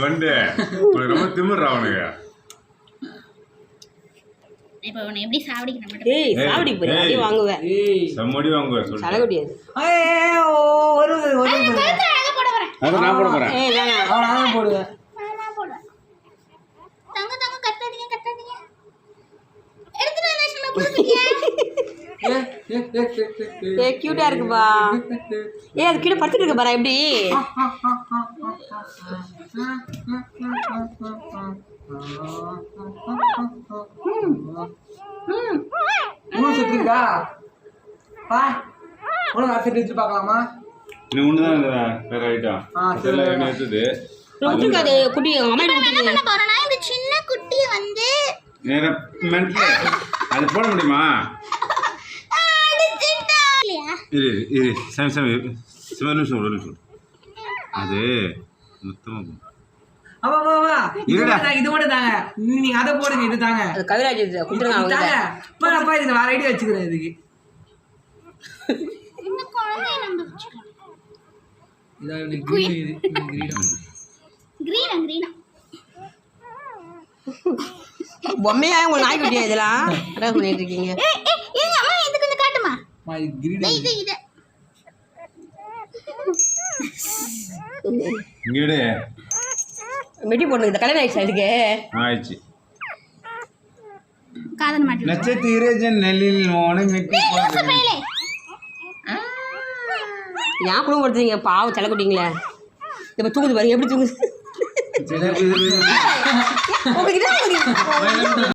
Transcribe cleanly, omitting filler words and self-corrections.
வந்து ரொம்ப திமிர்றா அவனுக்கு. இப்போ உன்னை எப்படி சாவடிக்கணும்? ஏய் சாவடி போறே அடி வாங்குவே. ஏய் சம்மடி வாங்குவே சொல்லு. சலகடியாது. ஒரு அழகா போட வரேன். அத நான் போட போறேன். ஏய் வேணாம். நான் போடுவேன். நான் போடுவேன். தங்க கட்டாதீங்க. எடுத்துட்டு வந்து சும்மா போடுங்க. ஏய் கியூட்டா இருக்குப்பா. ஏய் அது கீழ படுத்துட்டு இருக்கு பாரு எப்படி. செத்துருக்கா பா உனக்கு அசட் எடுத்து பார்க்கலாமா? நீ ஒண்ணுதான் வேற ஐட்டம் இதெல்லாம் என்ன எடுத்தது ரொம்பக்காது குட்டி அம்மா என்ன பண்ண போறேன்னா இந்த சின்ன குட்டியை வந்து நேரா மென்ட்ல அது போட முடியுமா? இரு ஒரு நிமிஷம் அது மொத்தமாக இது மட்டும் தாங்க. நீங்க அதை போடுங்க. இது தாங்க. அது கவிராஜ் குடுத்துருங்க அவங்க அப்பா இதுக்கு வேற ஐடியா வச்சுக்கிறேன். இதுக்கு இந்த குழந்தையை நம்ம வச்சுக்கலாம். இதான் கிரீனா பொம்மையா உங்க நாய் குட்டியா இதெல்லாம் அதான் பண்ணிட்டு இருக்கீங்க. இருங்க அம்மா இது கொஞ்சம் காட்டுமா. இது இங்கடே மெட்டி போடுங்க. இந்த கல்யாணம் ஆயிடுச்சு அதுக்கு ஆயிடுச்சு. காதல் மாட்டி நட்சத்திர ஜன்னலில் மோனை மெட்டி போடுறேன். ஏன் குடும்பப்படுத்துறீங்க பாவம் செல்ல குட்டிங்களே. இப்போ தூங்குது பாருங்க எப்படி தூங்குது.